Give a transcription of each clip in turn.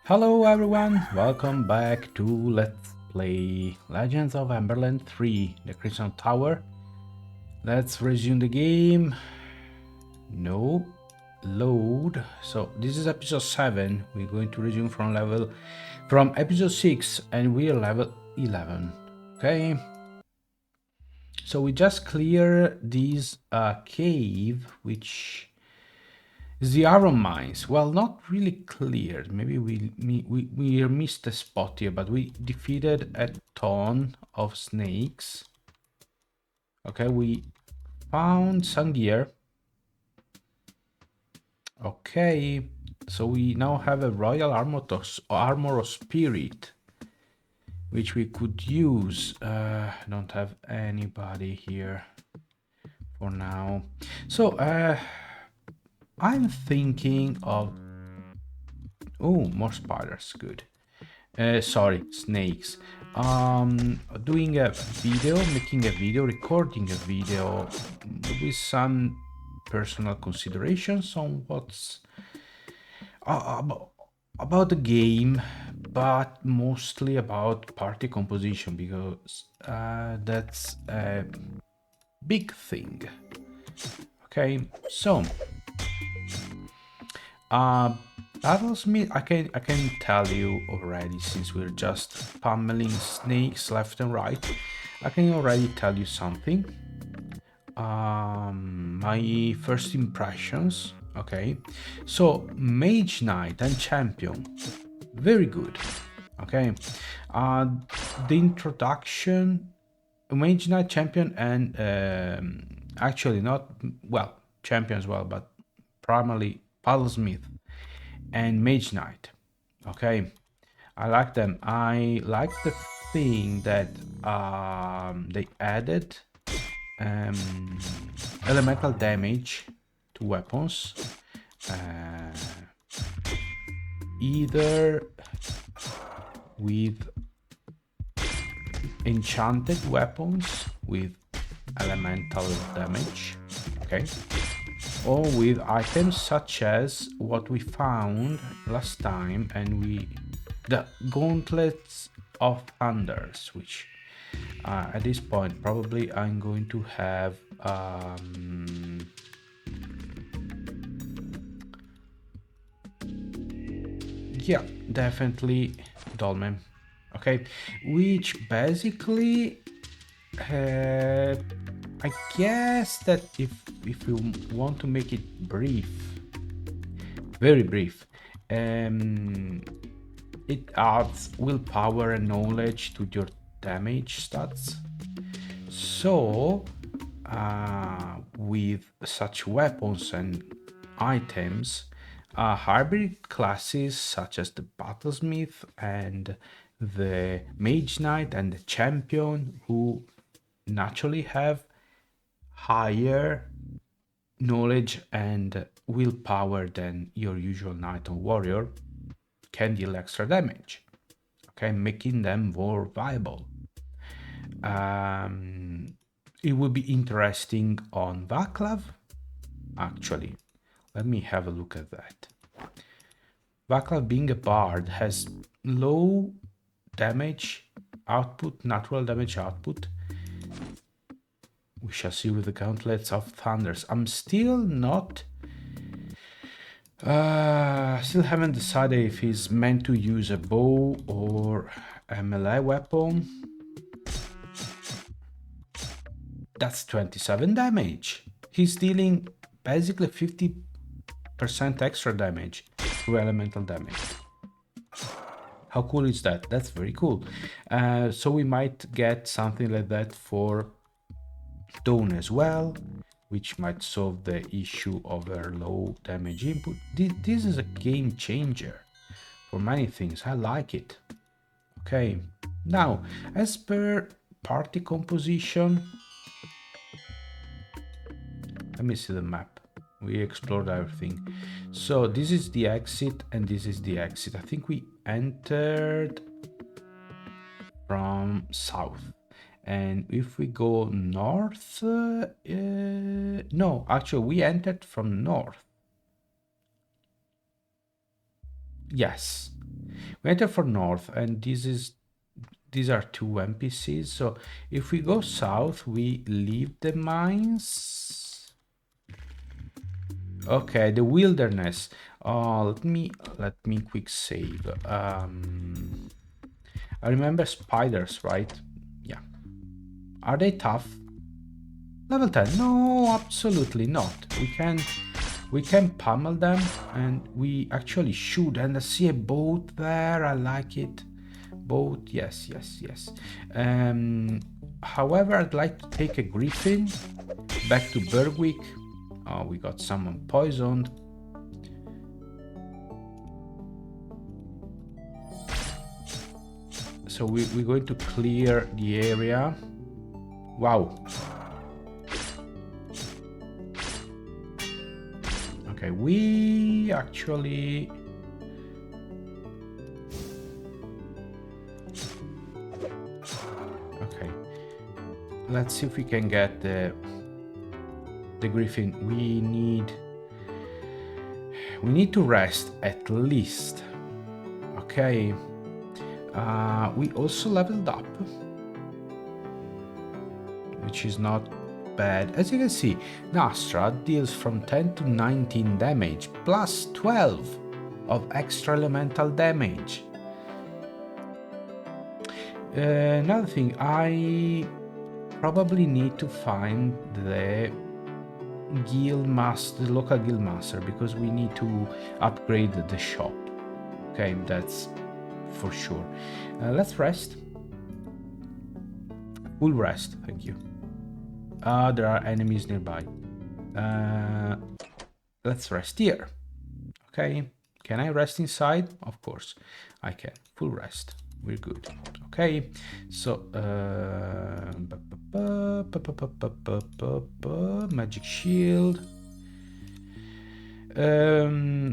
Hello everyone, welcome back to Let's Play Legends of Amberland 3, the Crimson Tower. Let's resume the game. No. Load. So this is episode 7. We're going to resume from episode 6 and we're level 11. Okay. So we just clear this cave, which is the iron mines. Well, not really cleared. Maybe we missed a spot here, but we defeated a ton of snakes. Okay, we found some gear. Okay, so we now have a royal armor of spirit, which we could use. I don't have anybody here for now. So I'm thinking of... Oh, more spiders, good. Sorry, snakes. Doing a video, making a video, recording a video with some personal considerations on what's about the game, but mostly about party composition, because that's a big thing. Okay, so Battlesmith, I can tell you already, since we're just pummeling snakes left and right, I can already tell you something. My first impressions. Okay, so Mage Knight and Champion, very good. Okay, the introduction, Mage Knight, Champion, and actually not, well, Champion as well, but primarily Battlesmith and Mage Knight. Okay, I like them. I like the thing that they added elemental damage to weapons, either with enchanted weapons with elemental damage, okay, or with items such as what we found last time, and the gauntlets of thunders, which at this point probably I'm going to have yeah, definitely dolmen. Okay, which basically I guess that if you want to make it brief, very brief, it adds willpower and knowledge to your damage stats. So with such weapons and items, hybrid classes such as the Battlesmith and the Mage Knight and the Champion, who naturally have higher knowledge and willpower than your usual knight or warrior, can deal extra damage, okay, making them more viable. It would be interesting on Vaclav. Actually, let me have a look at that. Vaclav, being a bard, has low damage output, natural damage output. We shall see with the gauntlets of thunders. I'm still not... still haven't decided if he's meant to use a bow or a melee weapon. That's 27 damage. He's dealing basically 50% extra damage through elemental damage. How cool is that? That's very cool. So we might get something like that for Dawn as well, which might solve the issue of her low damage input. This is a game changer for many things. I like it. Okay, now as per party composition, let me see the map. We explored everything. So this is the exit and this is the exit. I think we entered from south. And if we go north, no, actually we entered from north. Yes. We enter for north, and these are two NPCs. So if we go south, we leave the mines. Okay, the wilderness. Let me quick save. I remember spiders, right? Yeah. Are they tough? Level 10? No, absolutely not. We can pummel them, and we actually should. And I see a boat there. I like it. Boat, yes, yes, yes. However, I'd like to take a griffin back to Berwick. Oh, we got someone poisoned. So we're going to clear the area. Wow. Okay, we actually... Okay. Let's see if we can get the griffin. We need to rest at least. Okay. We also leveled up, which is not bad. As you can see, Nastra deals from 10 to 19 damage, plus 12 of extra elemental damage. Another thing, I probably need to find the local guild master, because we need to upgrade the shop. Okay, that's for sure. Let's rest. Full rest, thank you. There are enemies nearby. Let's rest here. Okay, can I rest inside? Of course I can. Full rest, we're good. Okay, so magic shield.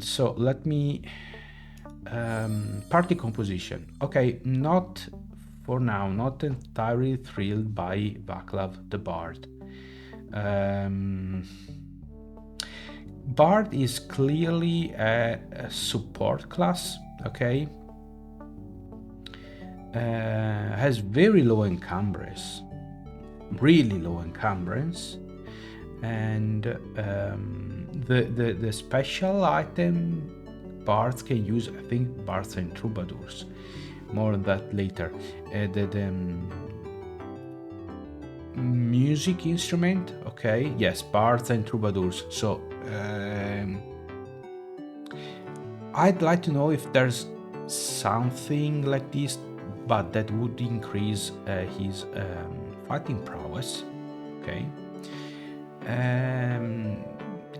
So let me party composition. Okay, not for now, not entirely thrilled by Vaclav the Bard. Bard is clearly a support class, okay? Has very low encumbrance, really low encumbrance, and the special item bards can use, I think, bards and troubadours. More on that later. The music instrument, okay, yes, bards and troubadours. So I'd like to know if there's something like this, but that would increase his fighting prowess. Okay.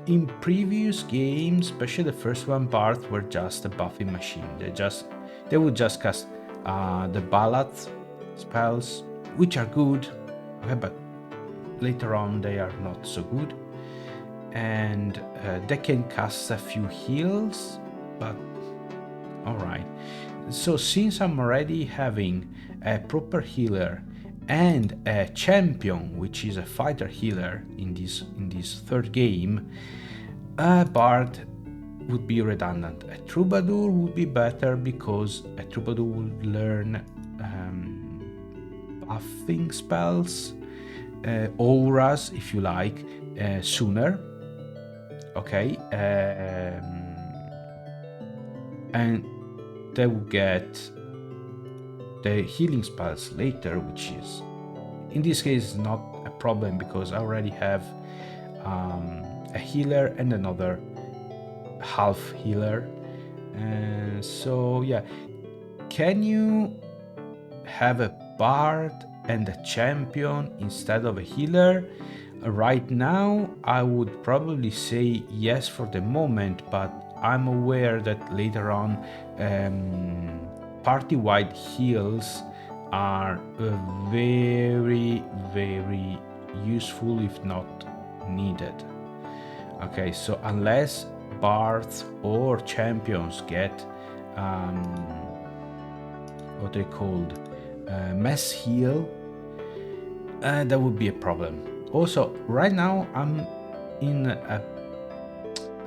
In previous games, especially the first one, bards were just a buffing machine. They would just cast the ballad spells, which are good, okay, but later on they are not so good. And they can cast a few heals, but alright. So since I'm already having a proper healer and a champion, which is a fighter healer in this third game, a bard would be redundant. A troubadour would be better, because a troubadour would learn buffing spells, auras, if you like, sooner. Okay, and they will get the healing spells later, which is in this case not a problem, because I already have a healer and another half healer. And so yeah, can you have a bard and a champion instead of a healer? Right now I would probably say yes for the moment, but I'm aware that later on party-wide heals are very, very useful, if not needed. Okay, so unless bards or champions get what they called mass heal, that would be a problem. Also, right now I'm in a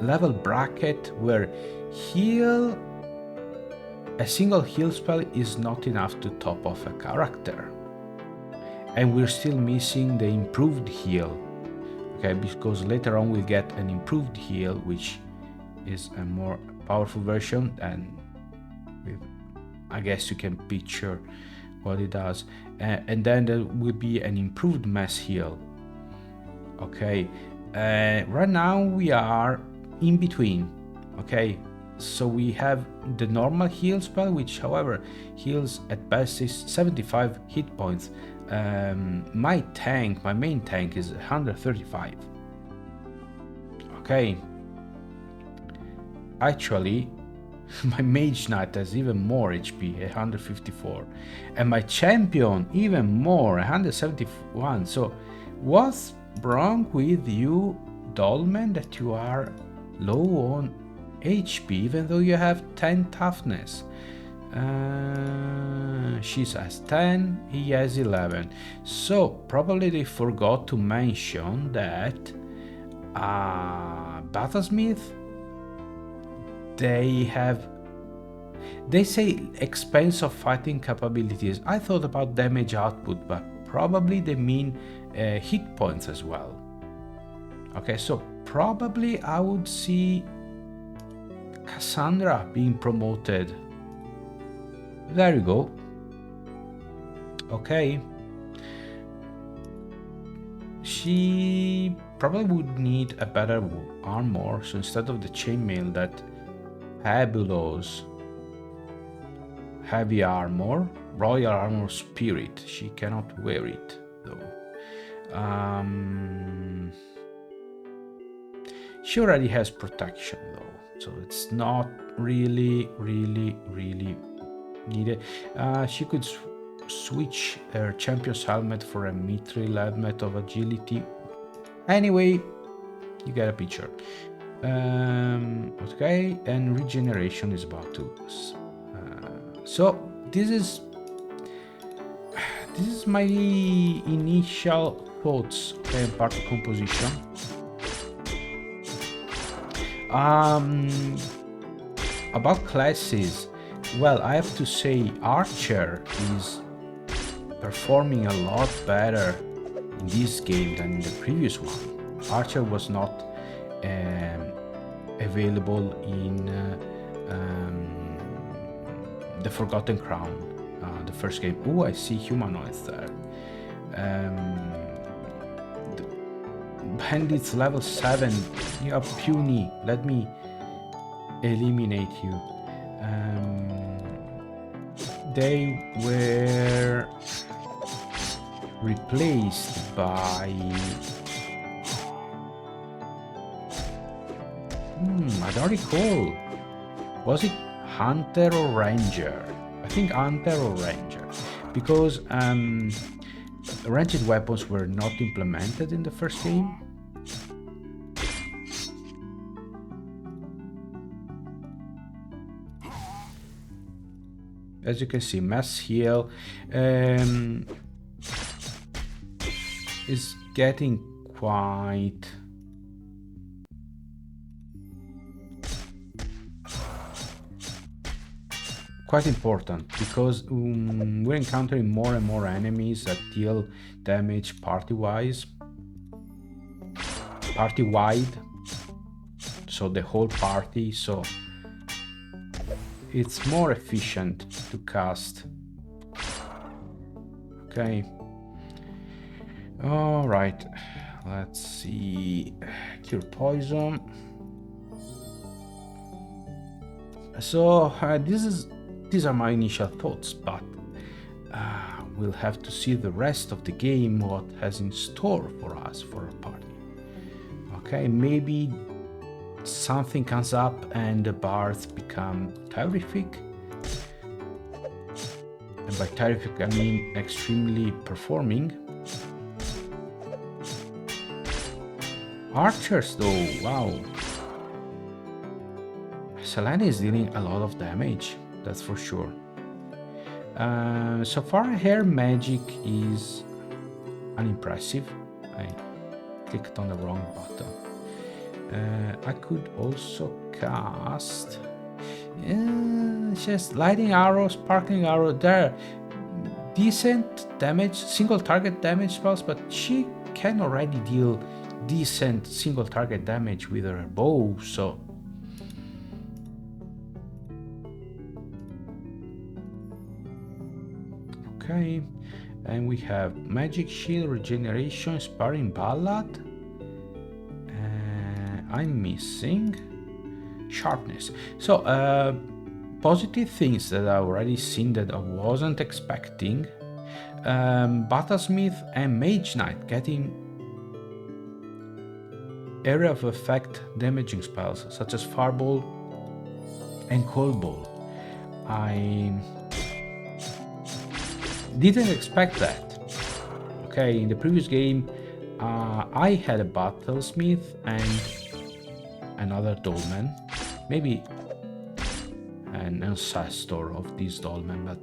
level bracket where heal a single heal spell is not enough to top off a character. And we're still missing the improved heal. Okay, because later on we'll get an improved heal, which is a more powerful version, and I guess you can picture what it does. And then there will be an improved mass heal. Okay, right now we are in between. Okay, so we have the normal heal spell, which however heals at best is 75 hit points. My main tank is 135. Okay, actually my mage knight has even more HP, 154, and my champion even more, 171. So what's wrong with you, Dolmen, that you are low on HP even though you have 10 toughness? She has 10, he has 11. So probably they forgot to mention that Battlesmith, they say expense of fighting capabilities. I thought about damage output, but probably they mean hit points as well. Okay, so probably I would see Cassandra being promoted. There you go. Okay. She probably would need a better armor, so instead of the chainmail, that fabulous heavy armor, royal armor spirit. She cannot wear it though. She already has protection though, so it's not really needed. She could switch her champion's helmet for a mithril helmet of agility. Anyway, you get a picture. Okay, and regeneration is about to. So this is my initial thoughts and part of composition. About classes, well, I have to say Archer is performing a lot better in this game than in the previous one. Archer was not available in the Forgotten Crown, the first game. Oh, I see humanoids there. Bandits level 7. You are puny. Let me eliminate you. They were replaced by I don't recall. Was it Hunter or Ranger? I think Hunter or Ranger, because ranged weapons were not implemented in the first game. As you can see, mass heal is getting quite important, because we're encountering more and more enemies that deal damage party-wide, so the whole party, so it's more efficient to cast. Okay, all right, let's see. Cure poison. So these are my initial thoughts, but we'll have to see the rest of the game, what has in store for us for a party. Okay, maybe something comes up and the bards become terrific. And by terrific I mean extremely performing. Archers though, wow. Selene is dealing a lot of damage, that's for sure. So far her magic is unimpressive. I clicked on the wrong button. I could also cast... just lightning arrows, sparkling arrow. They're decent damage, single target damage spells, but she can already deal decent single target damage with her bow, so okay. And we have magic shield, regeneration, sparring ballad. I'm missing sharpness. So positive things that I already seen that I wasn't expecting. Battlesmith and Mage Knight getting area of effect damaging spells such as Fireball and Cold Ball. I didn't expect that. Okay, in the previous game I had a Battlesmith and another Dolmen, maybe an ancestor of this Dolmen, but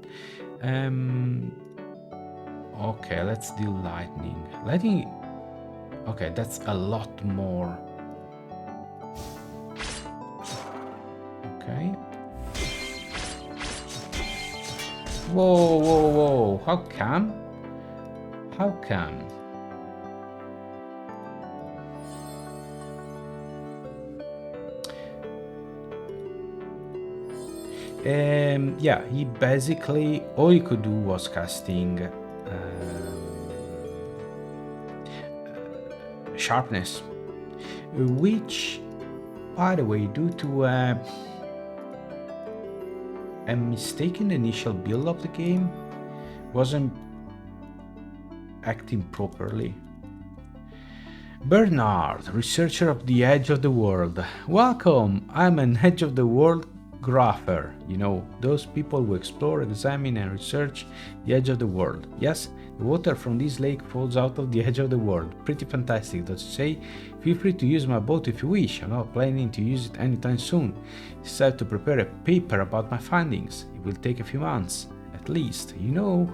okay, let's deal lightning. Okay, that's a lot more. Okay. Whoa, how come? Yeah, he basically, all he could do was casting sharpness, which, by the way, due to a mistaken initial build of the game, wasn't acting properly. Bernard, researcher of the Edge of the World. Welcome, I'm an Edge of the World grapher. You know, those people who explore, examine and research the edge of the world. Yes, the water from this lake falls out of the edge of the world. Pretty fantastic, don't you say? Feel free to use my boat if you wish. I'm not planning to use it anytime soon. Decided to prepare a paper about my findings. It will take a few months, at least. You know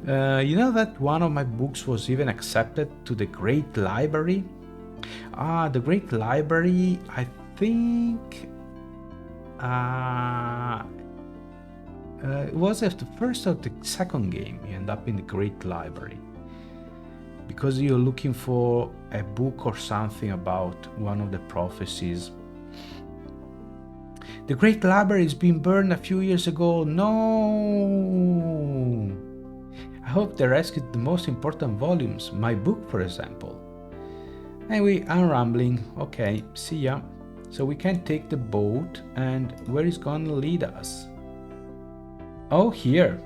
that one of my books was even accepted to the Great Library? The Great Library, I think it was the first or the second game you end up in the Great Library, because you're looking for a book or something about one of the prophecies. The Great Library has been burned a few years ago. No! I hope they rescued the most important volumes, my book for example. Anyway, I'm rambling. Okay, see ya. So we can take the boat, and where is gonna lead us? Oh, here.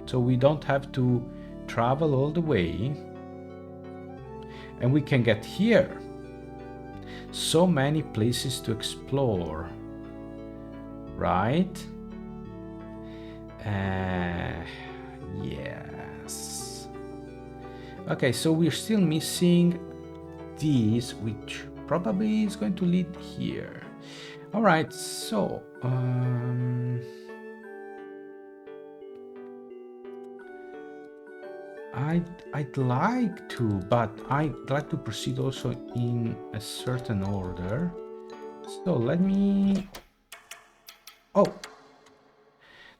So we don't have to travel all the way. And we can get here. So many places to explore. Right? Yes. Okay, so we're still missing these, which probably is going to lead here. All right, so I'd like to, but I'd like to proceed also in a certain order. So let me. Oh,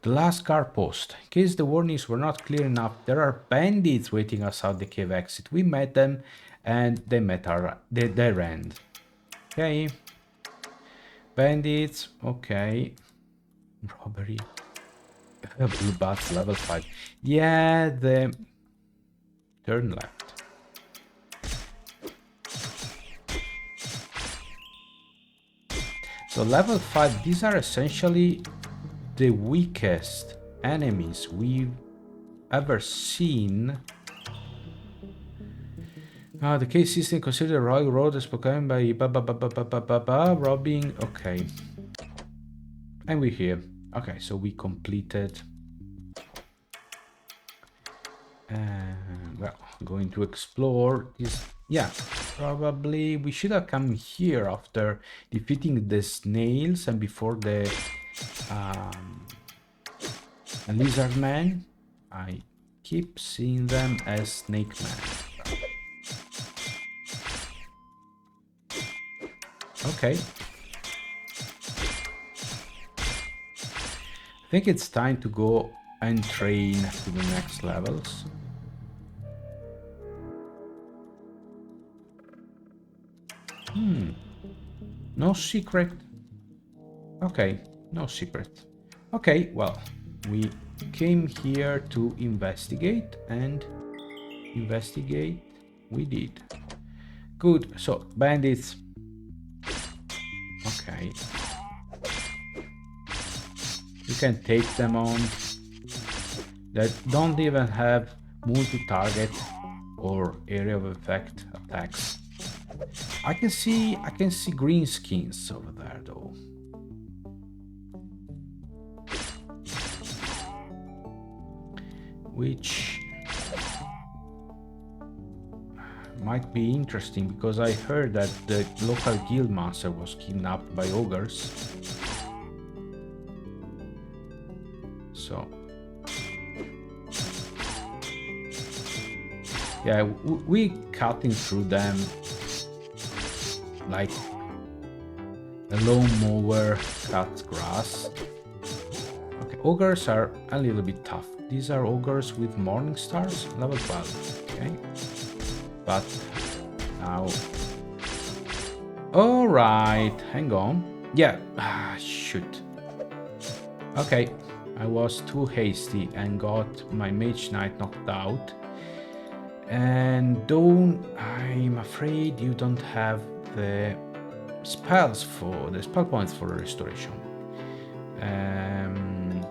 the last car post. In case the warnings were not clear enough, there are bandits waiting us out the cave exit. We met them, and they met their end. Okay. Bandits. Okay. Robbery. Blue bats level 5. Yeah, the turn left. So level 5, these are essentially the weakest enemies we've ever seen. The case system considered a royal road as spoken by robbing. Okay. And we're here. Okay, so we completed. Well, going to explore this. Yeah, probably we should have come here after defeating the snails and before the lizard man. I keep seeing them as snake man. Okay. think it's time to go and train to the next levels. No secret. Okay, no secret. Okay, well, we came here to investigate, and investigate we did. Good, so bandits. Okay. You can take them on. That don't even have multi-target or area of effect attacks. I can see green skins over there though. Which might be interesting because I heard that the local guild master was kidnapped by ogres. So yeah, we cutting through them like a lawnmower cuts grass. Okay, ogres are a little bit tough. These are ogres with morning stars, level 12. Okay, but now, all right, hang on. Yeah, shoot. Okay, I was too hasty and got my mage knight knocked out. And don't, I'm afraid you don't have the spells for the spell points for restoration.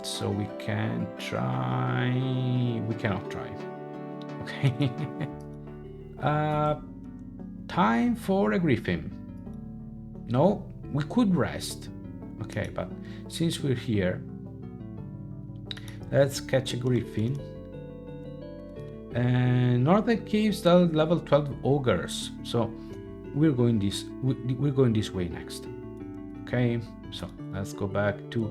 So we can try. We cannot try. Okay. Time for a griffin. No, we could rest. Okay, but since we're here, let's catch a griffin. And Northern Caves are level 12 ogres, so we're going this way next. Okay, so let's go back to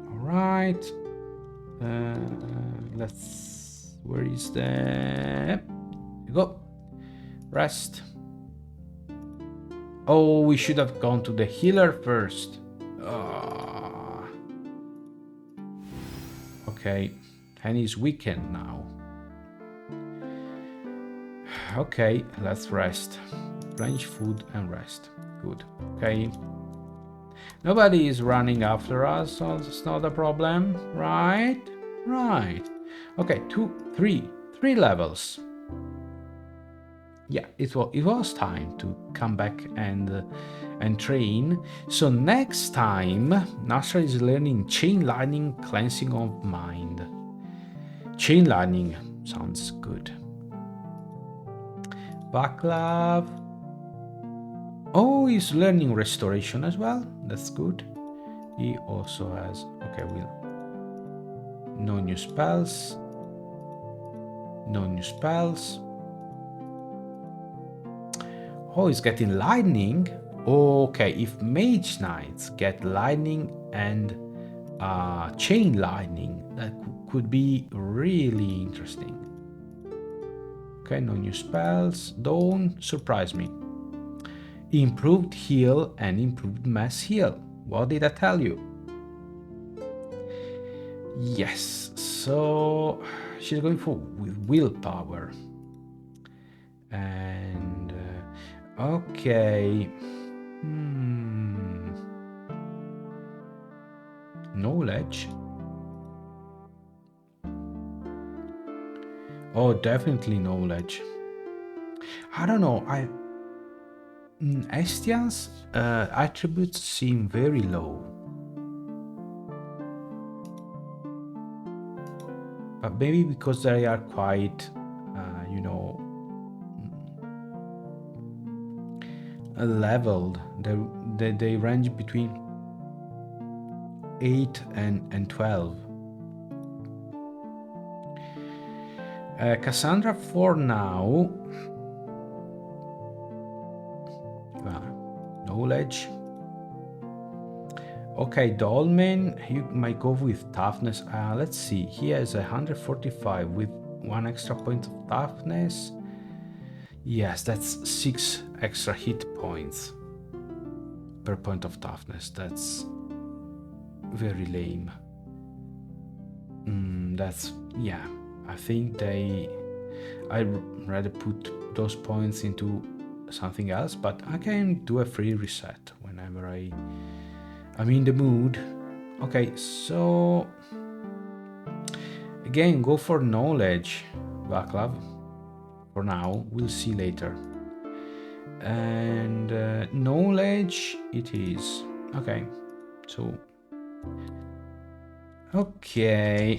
all right. Let's. Where is the? There you go. Rest. Oh, we should have gone to the healer first. Okay, and he's weakened now. Okay, let's rest. Range food and rest. Good. Okay. Nobody is running after us, so it's not a problem, right? Right. Okay, three levels. Yeah, it was time to come back and train. So next time, Nasha is learning Chain Lightning, Cleansing of Mind. Chain Lightning sounds good. Backlav. Oh, he's learning Restoration as well. That's good. He also has. Okay, no new spells. No new spells. Oh, he's getting Lightning. Okay, if Mage Knights get Lightning and Chain Lightning, that could be really interesting. Okay, no new spells. Don't surprise me. Improved heal and improved mass heal. What did I tell you? Yes, so she's going for with willpower. And okay. Knowledge. Oh, definitely knowledge. I don't know. Estian's attributes seem very low. But maybe because they are quite, leveled. They range between 8 and 12. Cassandra for now. Knowledge. Okay, Dolmen, you might go with toughness. Let's see. He has 145 with 1 extra point of toughness. Yes, that's 6 extra hit points per point of toughness. That's very lame. That's, yeah, I think I'd rather put those points into something else, but I can do a free reset whenever I'm in the mood. Okay, so again, go for knowledge, Vaclav. For now, we'll see later. And knowledge it is. Okay, so okay,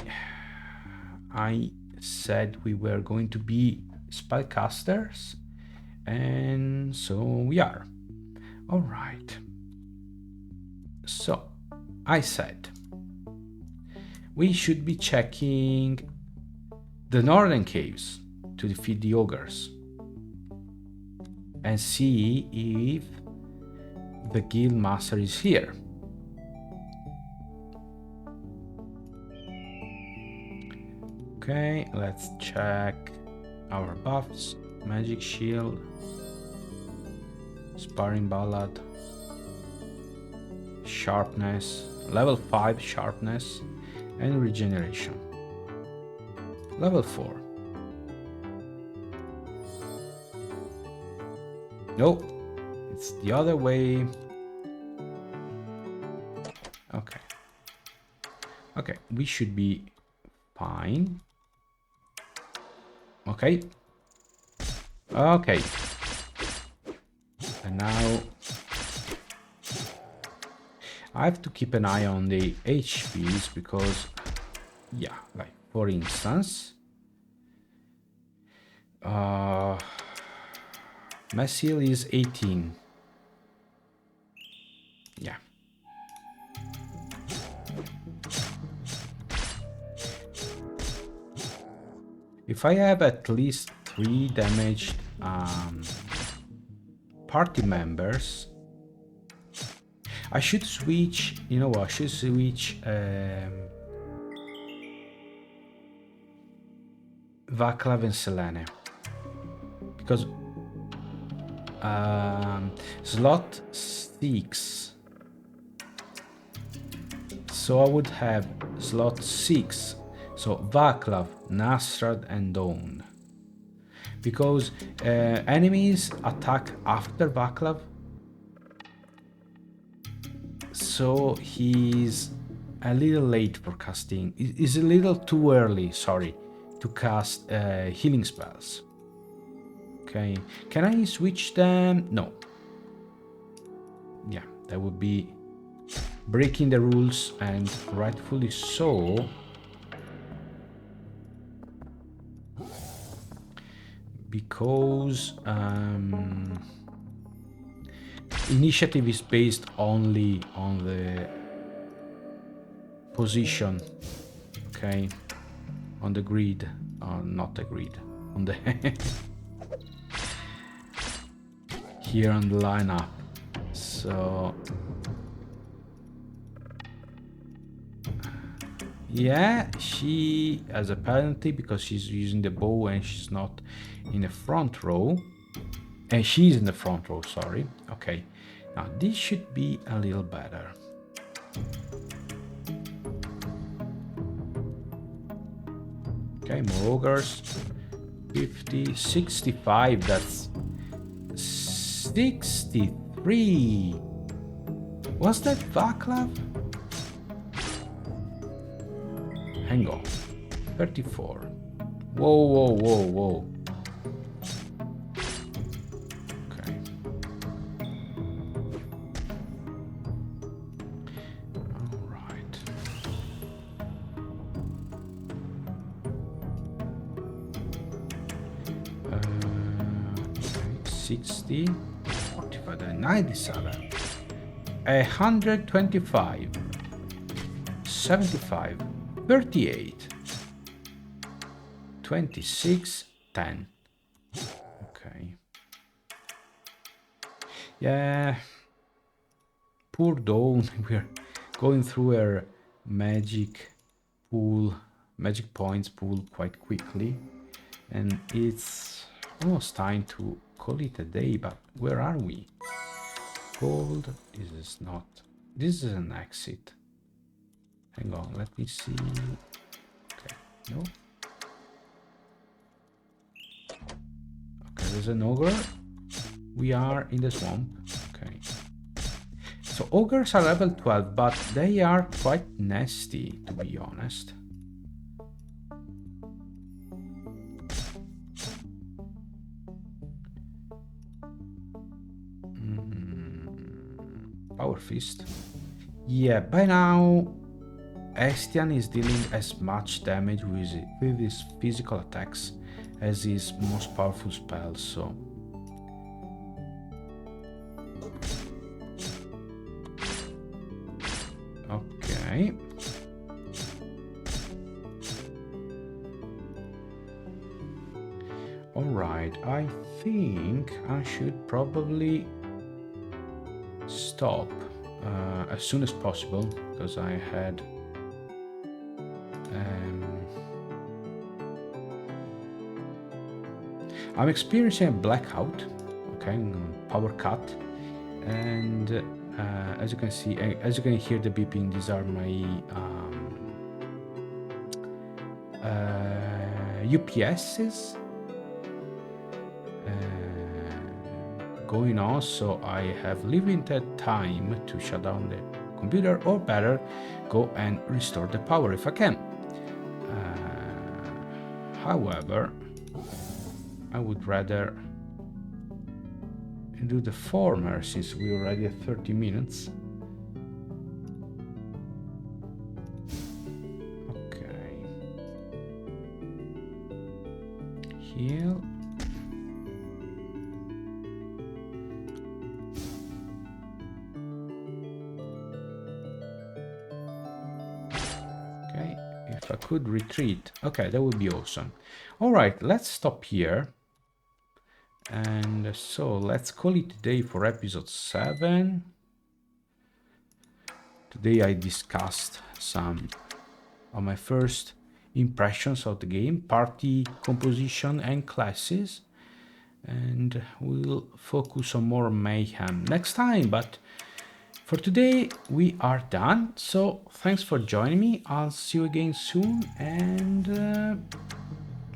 I said we were going to be spellcasters, and so we are. All right, so I said we should be checking the northern caves to defeat the ogres and see if the guild master is here. Okay, let's check our buffs. Magic shield, sparring ballad, sharpness, level 5 sharpness, and regeneration. Level 4. Nope, it's the other way. Okay. Okay, we should be fine. Okay. Okay. And now I have to keep an eye on the HPs because, yeah, like for instance, Messil is 18. Yeah. If I have at least 3 damaged party members, I should switch, you know what, I should switch Vaclav and Selene. Because slot 6. So I would have slot 6. So Vaclav, Nasrad, and Dawn. Because enemies attack after Vaclav. So he's a little late for casting. It's a little too early, sorry, to cast healing spells. Okay, can I switch them? No. Yeah, that would be breaking the rules, and rightfully so. Because initiative is based only on the position, okay, on the grid, not the grid, on the here on the lineup. So yeah, she has a penalty because she's using the bow and she's not in the front row. And she's in the front row, sorry. Okay, now this should be a little better. Okay, more ogres. 50, 65, that's 63. Was that Vaclav? Hang on. 34. Whoa, whoa, whoa, whoa. Okay. All right. 60, 45, 97, 125, 75, 38, 26, 10. Okay. Yeah. Poor Dawn. We're going through her magic pool, magic points pool quite quickly. And it's almost time to call it a day, but where are we? Gold, this is not, this is an exit. Hang on, let me see. Okay, no. Okay, there's an ogre. We are in the swamp. Okay. So ogres are level 12, but they are quite nasty, to be honest. Power Fist. Yeah, by now Estian is dealing as much damage with his physical attacks as his most powerful spells, so... Okay. Alright, I think I should probably stop as soon as possible, because I had I'm experiencing a blackout, okay, power cut, and as you can see, as you can hear the beeping, these are my UPSs going on, so I have limited time to shut down the computer, or better, go and restore the power if I can. However, I would rather do the former, since we're already at 30 minutes. Okay. Heal. Okay, if I could retreat. Okay, that would be awesome. All right, let's stop here. And so let's call it a day for episode 7. Today I discussed some of my first impressions of the game, party composition and classes, and we'll focus on more mayhem next time, but for today we are done. So thanks for joining me. I'll see you again soon, and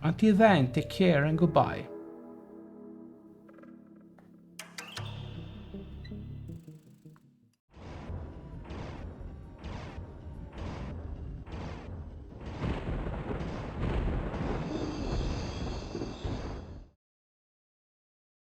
until then, take care and goodbye.